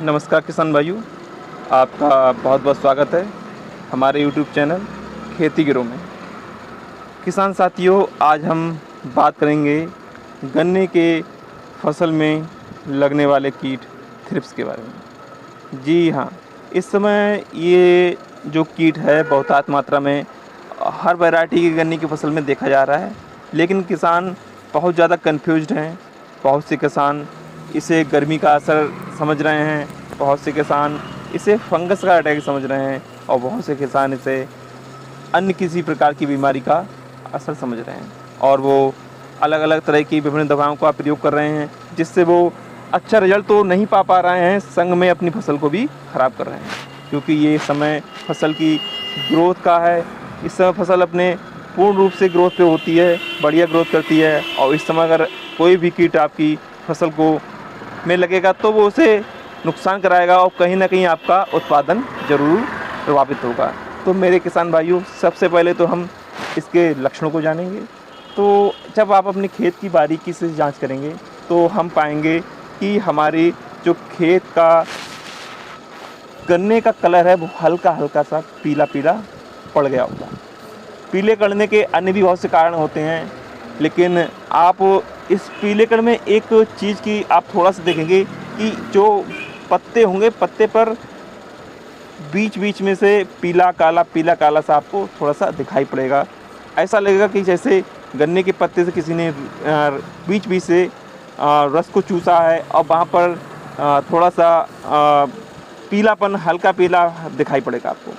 नमस्कार किसान भाइयों, आपका बहुत बहुत स्वागत है हमारे यूट्यूब चैनल खेती गिरों में। किसान साथियों, आज हम बात करेंगे गन्ने के फसल में लगने वाले कीट थ्रिप्स के बारे में। जी हाँ, इस समय ये जो कीट है बहुतायत मात्रा में हर वैरायटी की गन्ने की फसल में देखा जा रहा है, लेकिन किसान बहुत ज़्यादा कन्फ्यूज्ड हैं। बहुत से किसान इसे गर्मी का असर समझ रहे हैं, बहुत से किसान इसे फंगस का अटैक समझ रहे हैं और बहुत से किसान इसे अन्य किसी प्रकार की बीमारी का असर समझ रहे हैं और वो अलग अलग तरह की विभिन्न दवाओं का प्रयोग कर रहे हैं, जिससे वो अच्छा रिजल्ट तो नहीं पा रहे हैं, संग में अपनी फसल को भी ख़राब कर रहे हैं। क्योंकि ये समय फसल की ग्रोथ का है। इस समय फसल अपने पूर्ण रूप से ग्रोथ पे होती है, बढ़िया ग्रोथ करती है और इस समय अगर कोई भी कीट आपकी फसल को में लगेगा तो वो उसे नुकसान कराएगा और कहीं ना कहीं आपका उत्पादन ज़रूर प्रभावित होगा। तो मेरे किसान भाइयों, सबसे पहले तो हम इसके लक्षणों को जानेंगे। तो जब आप अपने खेत की बारीकी से जांच करेंगे तो हम पाएंगे कि हमारे जो खेत का गन्ने का कलर है वो हल्का हल्का सा पीला पीला पड़ गया होगा। पीले पड़ने के अन्य भी बहुत से कारण होते हैं, लेकिन आप इस पीलेकण में एक चीज़ की आप थोड़ा सा देखेंगे कि जो पत्ते होंगे, पत्ते पर बीच बीच में से पीला काला सा आपको थोड़ा सा दिखाई पड़ेगा। ऐसा लगेगा कि जैसे गन्ने के पत्ते से किसी ने बीच बीच से रस को चूसा है और वहाँ पर थोड़ा सा पीलापन, हल्का पीला दिखाई पड़ेगा आपको।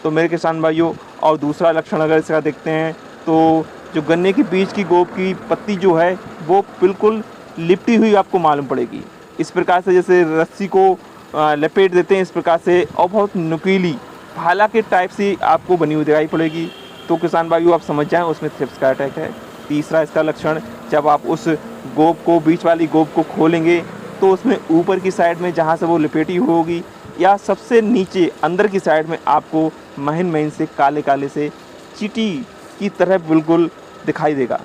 तो मेरे किसान भाइयों, और दूसरा लक्षण अगर इसका देखते हैं तो जो गन्ने के बीच की गोब की पत्ती जो है वो बिल्कुल लिपटी हुई आपको मालूम पड़ेगी। इस प्रकार से जैसे रस्सी को लपेट देते हैं, इस प्रकार से, और बहुत नुकीली भाला के टाइप से आपको बनी हुई दिखाई पड़ेगी। तो किसान भाइयों, आप समझ जाएं उसमें थ्रिप्स का अटैक है। तीसरा इसका लक्षण, जब आप उस गोब को, बीच वाली गोब को खोलेंगे तो उसमें ऊपर की साइड में जहाँ से वो लपेटी होगी या सबसे नीचे अंदर की साइड में आपको महीन महीन से काले काले से चींटी की तरह बिल्कुल दिखाई देगा,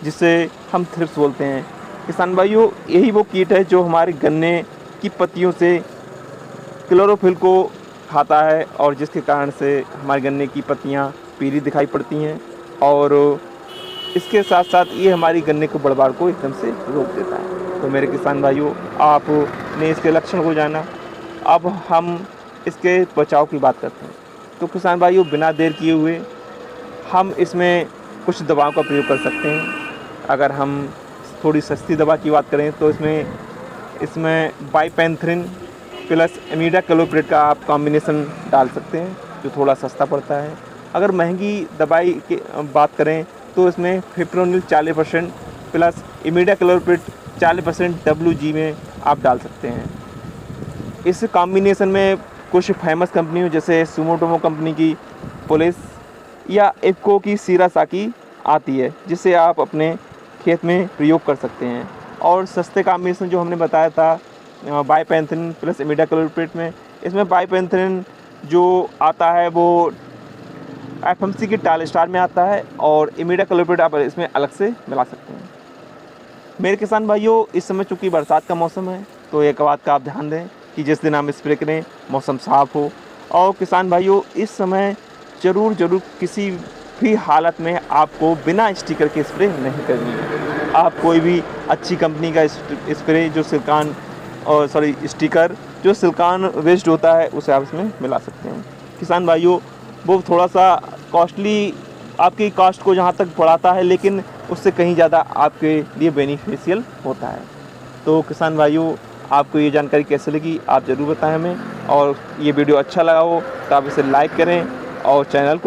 जिसे हम थ्रिप्स बोलते हैं। किसान भाइयों, यही वो कीट है जो हमारे गन्ने की पत्तियों से क्लोरोफिल को खाता है और जिसके कारण से हमारे गन्ने की पत्तियां पीली दिखाई पड़ती हैं और इसके साथ साथ ये हमारी गन्ने के बढ़वार को एकदम से रोक देता है। तो मेरे किसान भाइयों, आपने इसके लक्षण को जाना, अब हम इसके बचाव की बात करते हैं। तो किसान भाइयों, बिना देर किए हुए हम इसमें कुछ दवाओं का प्रयोग कर सकते हैं। अगर हम थोड़ी सस्ती दवा की बात करें तो इसमें बाइपेंथ्रिन प्लस इमिडाक्लोप्रिड का आप कॉम्बिनेशन डाल सकते हैं, जो थोड़ा सस्ता पड़ता है। अगर महंगी दवाई की बात करें तो इसमें फिप्रोनिल 40% प्लस इमिडाक्लोप्रिड 40% WG में आप डाल सकते हैं। इस कॉम्बिनेशन में कुछ फेमस कंपनियों जैसे सुमोटोमो कंपनी की पुलिस या इफ़को की सीरासाकी आती है, जिसे आप अपने खेत में प्रयोग कर सकते हैं। और सस्ते कॉम्बिनेशन जो हमने बताया था बाइपेंथ्रिन प्लस इमिडाक्लोप्रिड में, इसमें बाइपेंथ्रिन जो आता है वो FMC की टालस्टार में आता है और इमिडाक्लोप्रिड आप इसमें अलग से मिला सकते हैं। मेरे किसान भाइयों, इस समय चूँकि बरसात का मौसम है तो एक बात का आप ध्यान दें कि जिस दिन हम स्प्रे करें मौसम साफ़ हो। और किसान भाइयों, इस समय ज़रूर किसी भी हालत में आपको बिना स्टिकर के स्प्रे नहीं करनी है। आप कोई भी अच्छी कंपनी का स्प्रे जो स्टिकर जो सिलिकॉन वेस्ट होता है उसे आप इसमें मिला सकते हैं। किसान भाइयों, वो थोड़ा सा कॉस्टली आपकी कॉस्ट को जहाँ तक बढ़ाता है, लेकिन उससे कहीं ज़्यादा आपके लिए बेनिफिशियल होता है। तो किसान भाइयों, आपको ये जानकारी कैसे लगी आप ज़रूर बताएं हमें, और ये वीडियो अच्छा लगा हो तो आप इसे लाइक करें और चैनल को